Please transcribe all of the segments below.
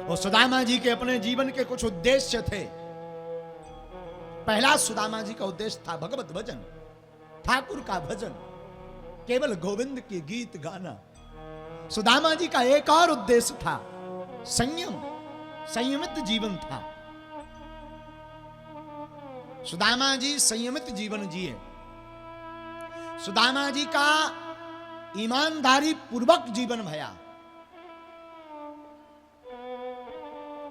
वो सुदामा जी के अपने जीवन के कुछ उद्देश्य थे। पहला सुदामा जी का उद्देश्य था भगवत भजन, ठाकुर का भजन, केवल गोविंद के गीत गाना। सुदामा जी का एक और उद्देश्य था संयम, संयमित जीवन था। सुदामा जी संयमित जीवन जिए। सुदामा जी का ईमानदारी पूर्वक जीवन भया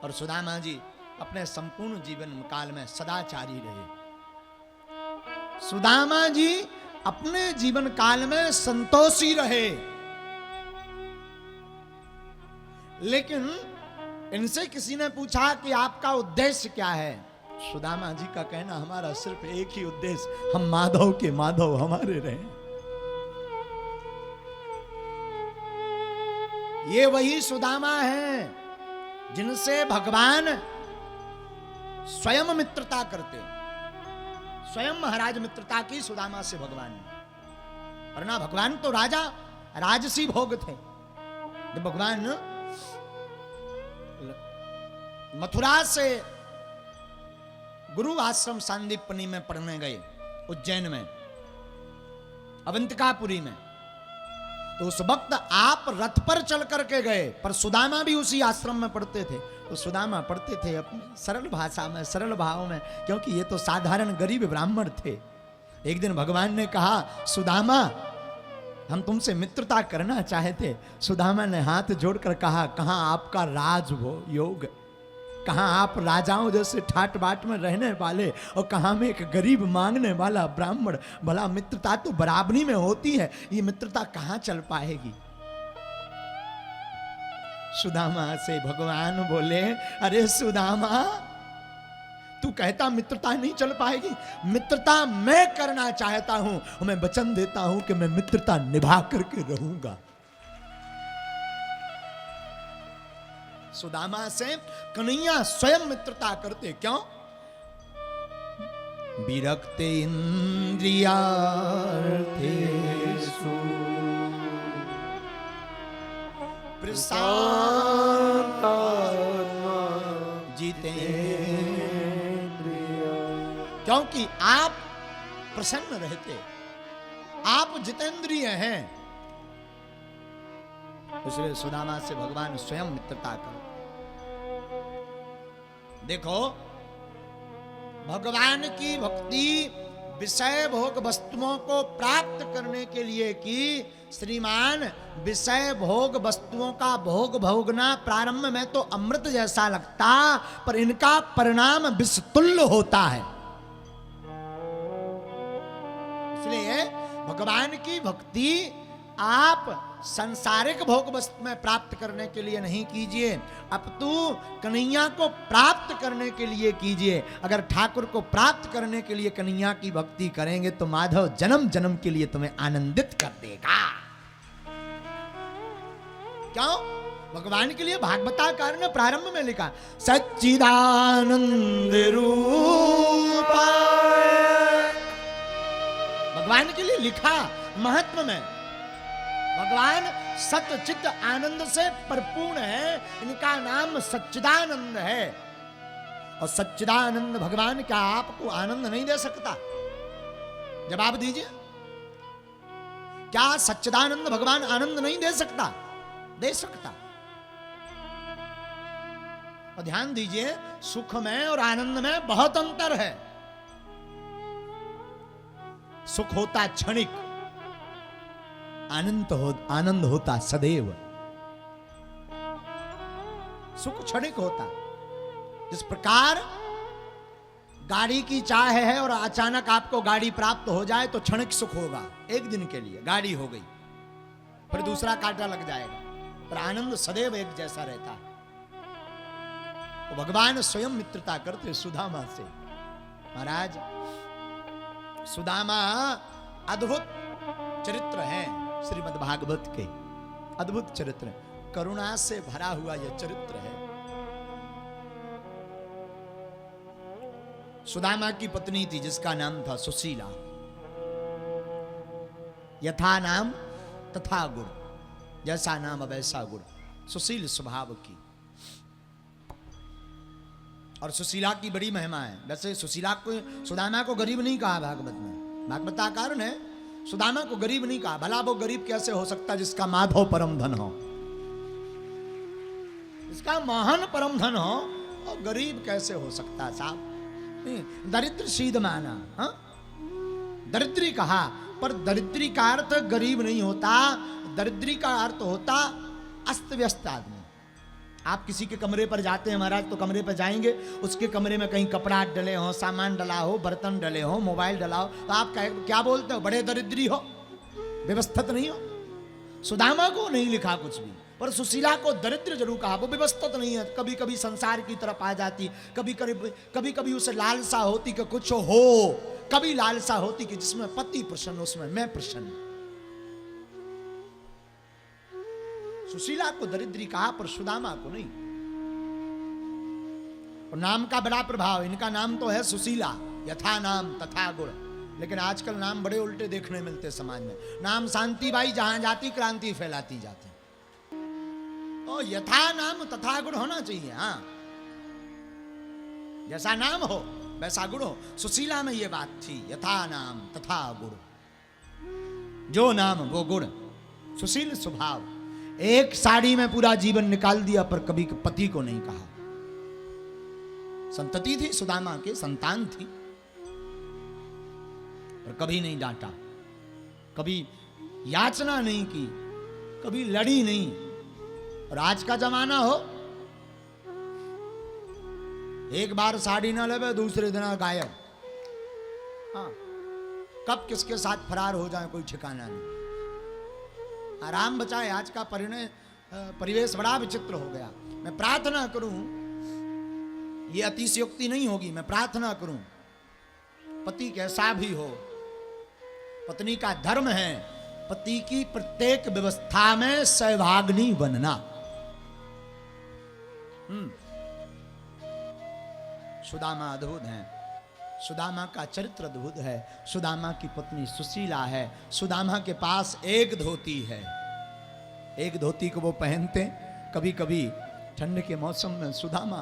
और सुदामा जी अपने संपूर्ण जीवन काल में सदाचारी रहे। सुदामा जी अपने जीवन काल में संतोषी रहे। लेकिन इनसे किसी ने पूछा कि आपका उद्देश्य क्या है? सुदामा जी का कहना, हमारा सिर्फ एक ही उद्देश्य, हम माधव के माधव हमारे रहे। ये वही सुदामा हैं जिनसे भगवान स्वयं मित्रता करते। स्वयं महाराज मित्रता की सुदामा से भगवान ने, वरना भगवान तो राजा राजसी भोग थे। जब भगवान मथुरा से गुरु आश्रम सांदीपनी में पढ़ने गए, उज्जैन में, अवंतिकापुरी में, तो उस वक्त आप रथ पर चल करके गए, पर सुदामा भी उसी आश्रम में पढ़ते थे। तो सुदामा पढ़ते थे अपनी सरल भाषा में, सरल भाव में, क्योंकि ये तो साधारण गरीब ब्राह्मण थे। एक दिन भगवान ने कहा, सुदामा हम तुमसे मित्रता करना चाहते। सुदामा ने हाथ जोड़कर कहा, कहां आपका राज वो योग, कहां आप राजाओं जैसे ठाट बाट में रहने वाले और कहां में एक गरीब मांगने वाला ब्राह्मण। भला मित्रता तो बराबरी में होती है, ये मित्रता कहां चल पाएगी? सुदामा से भगवान बोले, अरे सुदामा तू कहता मित्रता नहीं चल पाएगी, मित्रता मैं करना चाहता हूं, मैं वचन देता हूं कि मैं मित्रता निभा करके रहूंगा। सुदामा से कन्हैया स्वयं मित्रता करते। क्यों? विरक्ते इंद्रियार्थेषु प्रशांतात्मा जितेंद्रिय। क्योंकि आप प्रसन्न रहते, आप जितेंद्रिय हैं, इसलिए सुदामा से भगवान स्वयं मित्रता कर। देखो, भगवान की भक्ति विषय भोग वस्तुओं को प्राप्त करने के लिए की। श्रीमान, विषय भोग वस्तुओं का भोग भोगना प्रारंभ में तो अमृत जैसा लगता, पर इनका परिणाम विषतुल्य होता है। इसलिए भगवान की भक्ति आप सांसारिक भोग वस्तु में प्राप्त करने के लिए नहीं कीजिए, अपितु कन्हैया को प्राप्त करने के लिए कीजिए। अगर ठाकुर को प्राप्त करने के लिए कन्हैया की भक्ति करेंगे तो माधव जन्म जन्म के लिए तुम्हें आनंदित कर देगा। क्यों? भगवान के लिए भागवताकार ने प्रारंभ में लिखा, सच्चिदानंद रूपाय। भगवान के लिए लिखा महत्व में, भगवान सत्य चित्त आनंद से परिपूर्ण है, इनका नाम सच्चिदानंद है। और सच्चिदानंद भगवान क्या आपको आनंद नहीं दे सकता? जवाब दीजिए, क्या सच्चिदानंद भगवान आनंद नहीं दे सकता? दे सकता। और ध्यान दीजिए, सुख में और आनंद में बहुत अंतर है। सुख होता क्षणिक, आनंद होता सदैव। सुख क्षणिक होता। जिस प्रकार गाड़ी की चाह है और अचानक आपको गाड़ी प्राप्त हो जाए तो क्षणिक सुख होगा, एक दिन के लिए गाड़ी हो गई, फिर दूसरा कांटा लग जाएगा, पर आनंद सदैव एक जैसा रहता है। तो भगवान स्वयं मित्रता करते सुदामा से। महाराज, सुदामा अद्भुत चरित्र है श्रीमद् भागवत के, अद्भुत चरित्र, करुणा से भरा हुआ यह चरित्र है। सुदामा की पत्नी थी जिसका नाम था सुशीला। यथा नाम तथा गुण, जैसा नाम वैसा गुण, सुशील स्वभाव की। और सुशीला की बड़ी महिमा है। वैसे सुशीला को, सुदामा को गरीब नहीं कहा भागवत में। भागवताकार ने सुदामा को गरीब नहीं कहा। भला वो गरीब कैसे हो सकता जिसका माधव परम धन हो, इसका मोहन परम धन हो, और गरीब कैसे हो सकता साहब? दरिद्र सीध माना, हाँ? दरिद्री कहा, पर दरिद्री का अर्थ गरीब नहीं होता। दरिद्री का अर्थ होता अस्त व्यस्त आदमी। आप किसी के कमरे पर जाते हैं महाराज, तो कमरे पर जाएंगे, उसके कमरे में कहीं कपड़ा डले हो, सामान डला हो, बर्तन डले हो, मोबाइल डला हो, तो आप क्या बोलते हो? बड़े दरिद्री हो, व्यवस्थित नहीं हो। सुदामा को नहीं लिखा कुछ भी, पर सुशीला को दरिद्र जरूर कहा। वो व्यवस्थित नहीं है, कभी कभी संसार की तरफ आ जाती, कभी कभी उसे लालसा होती कि कुछ हो, कभी लालसा होती कि जिसमें पति प्रसन्न उसमें मैं प्रसन्न। सुशीला को दरिद्री कहा, पर सुदामा को नहीं। और नाम का बड़ा प्रभाव, इनका नाम तो है सुशीला, यथा नाम तथा गुण। लेकिन आजकल नाम बड़े उल्टे देखने मिलते समाज में। नाम शांतिबाई जहां जाती क्रांति फैलाती जाती। तो यथा नाम तथा गुण होना चाहिए। हाँ, जैसा नाम हो वैसा गुण हो। सुशीला में ये बात थी, यथा नाम तथा गुण, जो नाम वो गुण। सुशील स्वभाव। एक साड़ी में पूरा जीवन निकाल दिया, पर कभी पति को नहीं कहा। संतति थी सुदामा के, संतान थी, पर कभी नहीं डांटा, कभी याचना नहीं की, कभी लड़ी नहीं। और आज का जमाना हो, एक बार साड़ी ना लेवे दूसरे दिन गायब। हाँ, कब किसके साथ फरार हो जाए कोई ठिकाना नहीं। आराम बचाए। आज का परिवेश बड़ा विचित्र हो गया। मैं प्रार्थना करूं, ये अतिशयोक्ति नहीं होगी, मैं प्रार्थना करूं, पति कैसा भी हो, पत्नी का धर्म है पति की प्रत्येक व्यवस्था में सहभागिनी बनना। सुदामा अद्भुत है, सुदामा का चरित्र अद्भुत है। सुदामा की पत्नी सुशीला है। सुदामा के पास एक धोती है, एक धोती को वो पहनते। कभी कभी ठंड के मौसम में सुदामा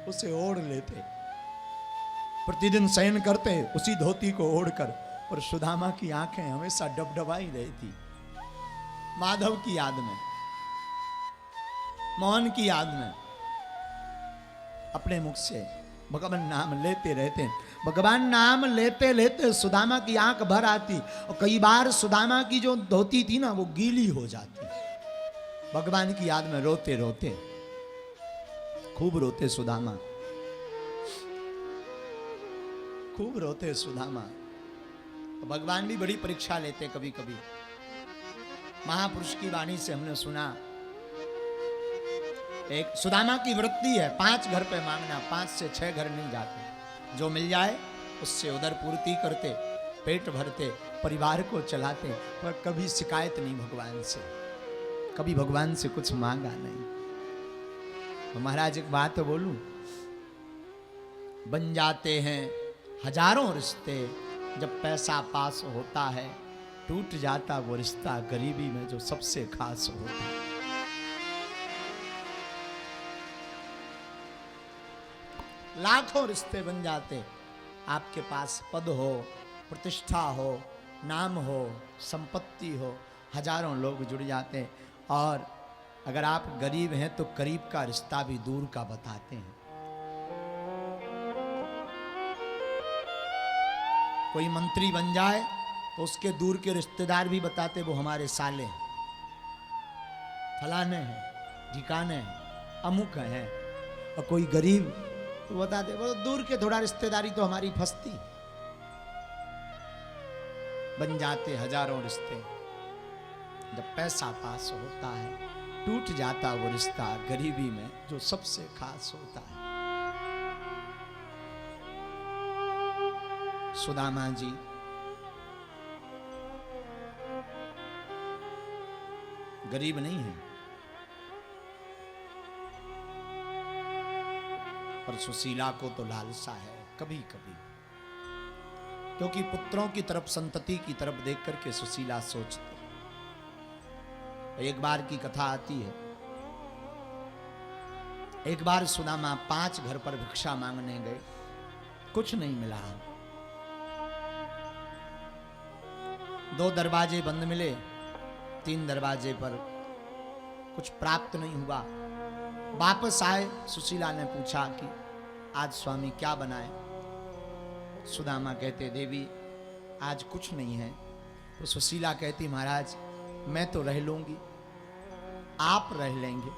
उसे ओढ़ लेते, प्रतिदिन शयन करते उसी धोती को ओढ़कर। और सुदामा की आंखें हमेशा डबडबाई रहती, माधव की याद में, मोहन की याद में। अपने मुख से भगवान नाम लेते रहते। भगवान नाम लेते लेते सुदामा की आंख भर आती, और कई बार सुदामा की जो धोती थी ना वो गीली हो जाती। भगवान की याद में रोते रोते, खूब रोते सुदामा, खूब रोते सुदामा। भगवान भी बड़ी परीक्षा लेते कभी कभी। महापुरुष की वाणी से हमने सुना, एक सुदामा की वृत्ति है 5 घर पे मांगना, 5 से 6 घर नहीं जाते। जो मिल जाए उससे उधर पूर्ति करते, पेट भरते, परिवार को चलाते, पर कभी शिकायत नहीं भगवान से, कभी भगवान से कुछ मांगा नहीं। तो महाराज एक बात बोलूं, बन जाते हैं हजारों रिश्ते, जब पैसा पास होता है टूट जाता वो रिश्ता गरीबी में जो सबसे खास होता है। लाखों रिश्ते बन जाते, आपके पास पद हो, प्रतिष्ठा हो, नाम हो, संपत्ति हो, हजारों लोग जुड़ जाते। और अगर आप गरीब हैं तो करीब का रिश्ता भी दूर का बताते हैं। कोई मंत्री बन जाए तो उसके दूर के रिश्तेदार भी बताते वो हमारे साले हैं, फलाने हैं, ठिकाने हैं, अमुक हैं। और कोई गरीब तो बताते वो दूर के थोड़ा रिश्तेदारी तो हमारी फंसती। बन जाते हजारों रिश्ते, जब पैसा पास होता है टूट जाता वो रिश्ता गरीबी में जो सबसे खास होता है। सुदामा जी गरीब नहीं है, पर सुशीला को तो लालसा है कभी कभी, क्योंकि पुत्रों की तरफ, संतति की तरफ देख करके सुशीला सोचती। एक बार की कथा आती है, एक बार सुदामा 5 घर पर भिक्षा मांगने गए, कुछ नहीं मिला। 2 दरवाजे बंद मिले, 3 दरवाजे पर कुछ प्राप्त नहीं हुआ। वापस आए, सुशीला ने पूछा कि आज स्वामी क्या बनाए। सुदामा कहते देवी आज कुछ नहीं है। तो सुशीला कहती महाराज मैं तो रह लूंगी, आप रह लेंगे,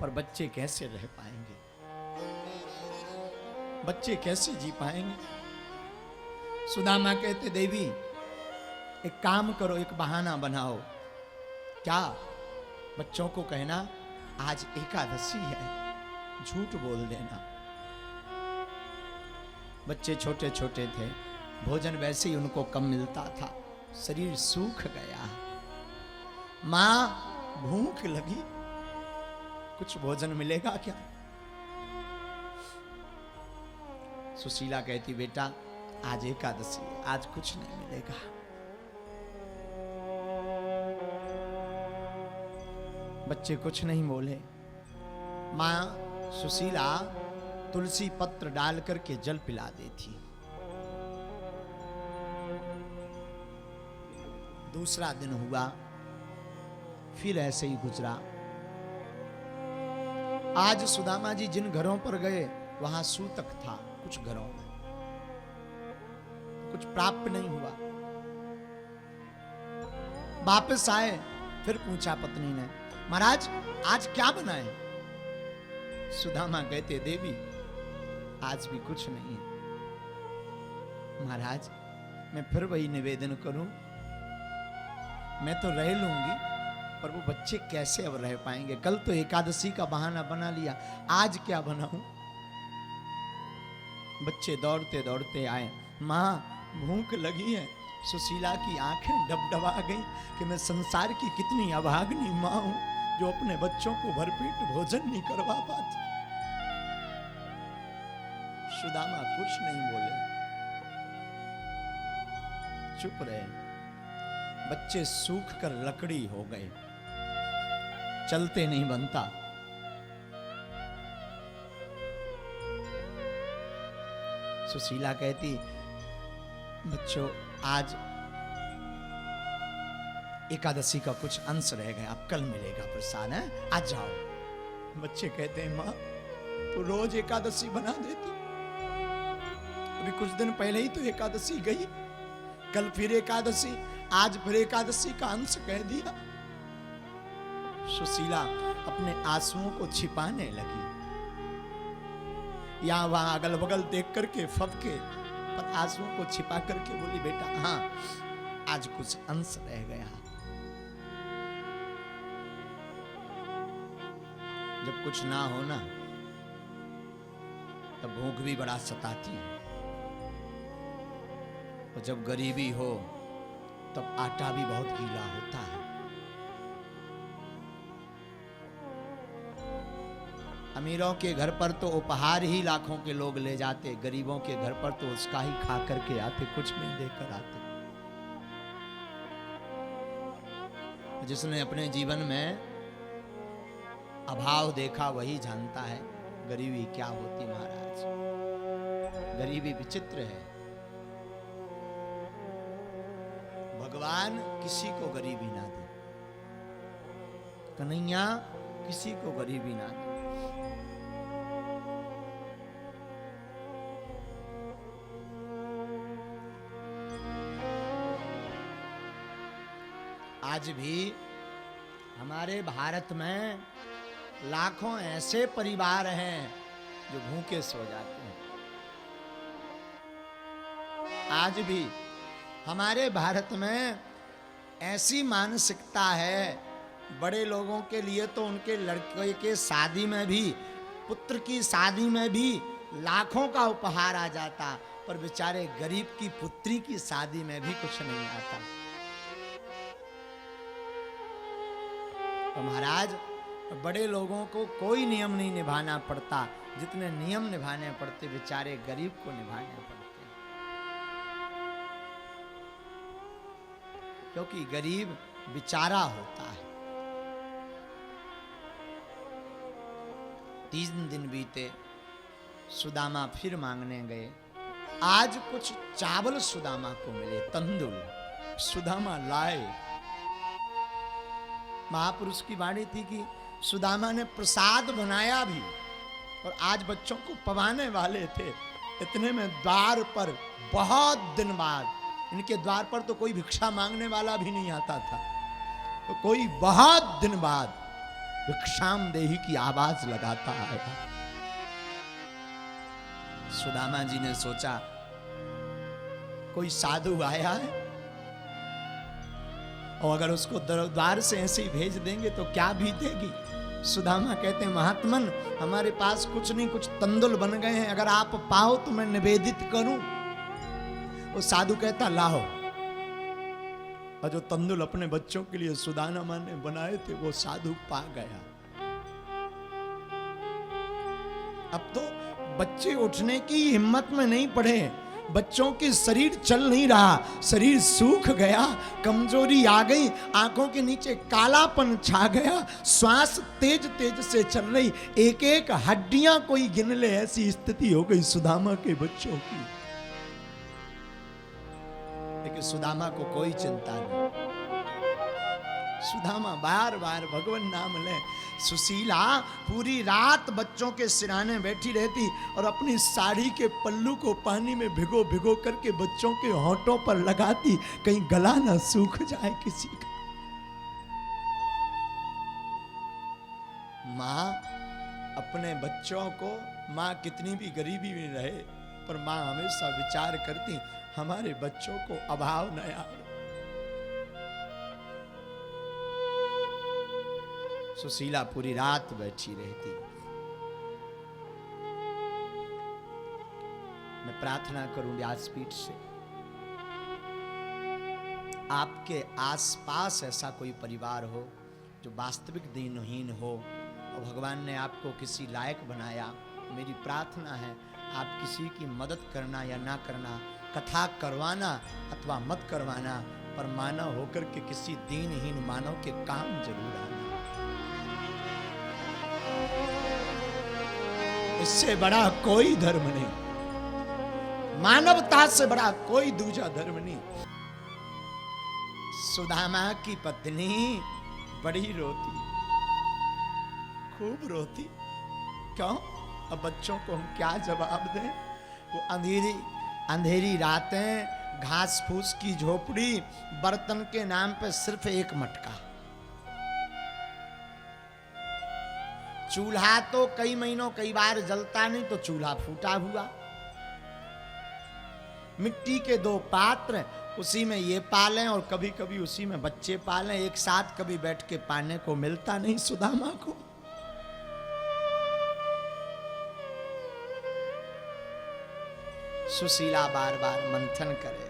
पर बच्चे कैसे रह पाएंगे, बच्चे कैसे जी पाएंगे। सुदामा कहते देवी एक काम करो, एक बहाना बनाओ। क्या? बच्चों को कहना आज एकादशी है, झूठ बोल देना। बच्चे छोटे छोटे थे, भोजन वैसे ही उनको कम मिलता था, शरीर सूख गया। मां भूख लगी, कुछ भोजन मिलेगा क्या? सुशीला कहती बेटा आज एकादशी है, आज कुछ नहीं मिलेगा। बच्चे कुछ नहीं बोले। मां सुशीला तुलसी पत्र डाल करके जल पिला देती। दूसरा दिन हुआ, फिर ऐसे ही गुजरा। आज सुदामा जी जिन घरों पर गए वहां सूतक था, कुछ घरों में कुछ प्राप्त नहीं हुआ। वापस आए, फिर पूछा पत्नी ने महाराज आज क्या बनाए। सुदामा कहते देवी आज भी कुछ नहीं है। महाराज मैं फिर वही निवेदन करूं, मैं तो रह लूंगी, पर वो बच्चे कैसे अब रह पाएंगे। कल तो एकादशी का बहाना बना लिया, आज क्या बनाऊं। बच्चे दौड़ते दौड़ते आए, मां भूख लगी है। सुशीला की आंखें डबडबा गई कि मैं संसार की कितनी अभागनी मां हूं जो अपने बच्चों को भरपेट भोजन नहीं करवा पाती। सुदामा कुछ नहीं बोले, चुप रहे। बच्चे सूख कर लकड़ी हो गए, चलते नहीं बनता। सुशीला कहती बच्चों आज एकादशी का कुछ अंश रह गया, अब कल मिलेगा प्रसाद है, आज जाओ। बच्चे कहते हैं मां तो रोज एकादशी बना देती, अभी कुछ दिन पहले ही तो एकादशी गई, कल फिर एकादशी, आज फिर एकादशी का अंश कह दिया। सुशीला अपने आंसुओं को छिपाने लगी, यहां वहां अगल बगल देख करके फबके, पर आंसुओं को छिपा करके बोली बेटा हाँ आज कुछ अंश रह गया। जब कुछ ना हो ना तब भूख भी बड़ा सताती है, और जब गरीबी हो तब आटा भी बहुत गीला होता है। अमीरों के घर पर तो उपहार ही लाखों के लोग ले जाते, गरीबों के घर पर तो उसका ही खा करके आते, कुछ नहीं देकर आते। जिसने अपने जीवन में अभाव देखा वही जानता है गरीबी क्या होती। महाराज गरीबी विचित्र है, भगवान किसी को गरीबी ना दे, कन्हैया किसी को गरीबी ना दे। आज भी हमारे भारत में लाखों ऐसे परिवार हैं जो भूखे सो जाते हैं। आज भी हमारे भारत में ऐसी मानसिकता है, बड़े लोगों के लिए तो उनके लड़के के शादी में भी, पुत्र की शादी में भी लाखों का उपहार आ जाता, पर बेचारे गरीब की पुत्री की शादी में भी कुछ नहीं आता। तो महाराज बड़े लोगों को कोई नियम नहीं निभाना पड़ता, जितने नियम निभाने पड़ते बेचारे गरीब को निभाने पड़ते, क्योंकि गरीब बेचारा होता है। 3 दिन बीते, सुदामा फिर मांगने गए। आज कुछ चावल सुदामा को मिले, तंदुल सुदामा लाए। महापुरुष की वाणी थी कि सुदामा ने प्रसाद बनाया भी और आज बच्चों को पवाने वाले थे। इतने में द्वार पर बहुत दिन बाद, इनके द्वार पर तो कोई भिक्षा मांगने वाला भी नहीं आता था, तो कोई बहुत दिन बाद भिक्षाम देही की आवाज लगाता आया। सुदामा जी ने सोचा कोई साधु आया है, और अगर उसको द्वार से ऐसे ही भेज देंगे तो क्या बीतेगी। सुदामा कहते हैं, महात्मन हमारे पास कुछ नहीं, कुछ तंदुल बन गए हैं, अगर आप पाओ तो मैं निवेदित करूं। वो साधु कहता लाओ। और जो तंदुल अपने बच्चों के लिए सुदामा ने बनाए थे वो साधु पा गया। अब तो बच्चे उठने की हिम्मत में नहीं पड़े, बच्चों के शरीर चल नहीं रहा, शरीर सूख गया, कमजोरी आ गई, आंखों के नीचे कालापन छा गया, श्वास तेज तेज से चल रही, एक एक हड्डियां कोई गिन ले ऐसी स्थिति हो गई सुदामा के बच्चों की। लेकिन सुदामा को कोई चिंता नहीं। सुदामा बार बार भगवान नाम ले। सुशीला पूरी रात बच्चों के सिराने बैठी रहती और अपनी साड़ी के पल्लू को पानी में भिगो भिगो करके बच्चों के होंठों पर लगाती, कहीं गला ना सूख जाए किसी का। माँ अपने बच्चों को, माँ कितनी भी गरीबी में रहे पर माँ हमेशा विचार करती हमारे बच्चों को अभाव न आए। सुशीला पूरी रात बैठी रहती। मैं प्रार्थना करूं व्यासपीठ से, आपके आसपास ऐसा कोई परिवार हो जो वास्तविक दीनहीन हो और भगवान ने आपको किसी लायक बनाया। मेरी प्रार्थना है आप किसी की मदद करना या ना करना, कथा करवाना अथवा मत करवाना, पर मानव होकर के किसी दीनहीन मानव के काम जरूर आना। इससे बड़ा कोई धर्म नहीं, मानवता से बड़ा कोई दूसरा धर्म नहीं। सुदामा की पत्नी बड़ी रोती, खूब रोती। क्यों? अब बच्चों को हम क्या जवाब दें? वो अंधेरी रातें, घास फूस की झोपड़ी, बर्तन के नाम पे सिर्फ एक मटका, चूल्हा तो कई महीनों कई बार जलता नहीं तो चूल्हा फूटा हुआ, मिट्टी के 2 पात्र, उसी में ये पालें और कभी कभी उसी में बच्चे पालें, एक साथ कभी बैठ के पाने को मिलता नहीं सुदामा को। सुशीला बार बार मंथन करे,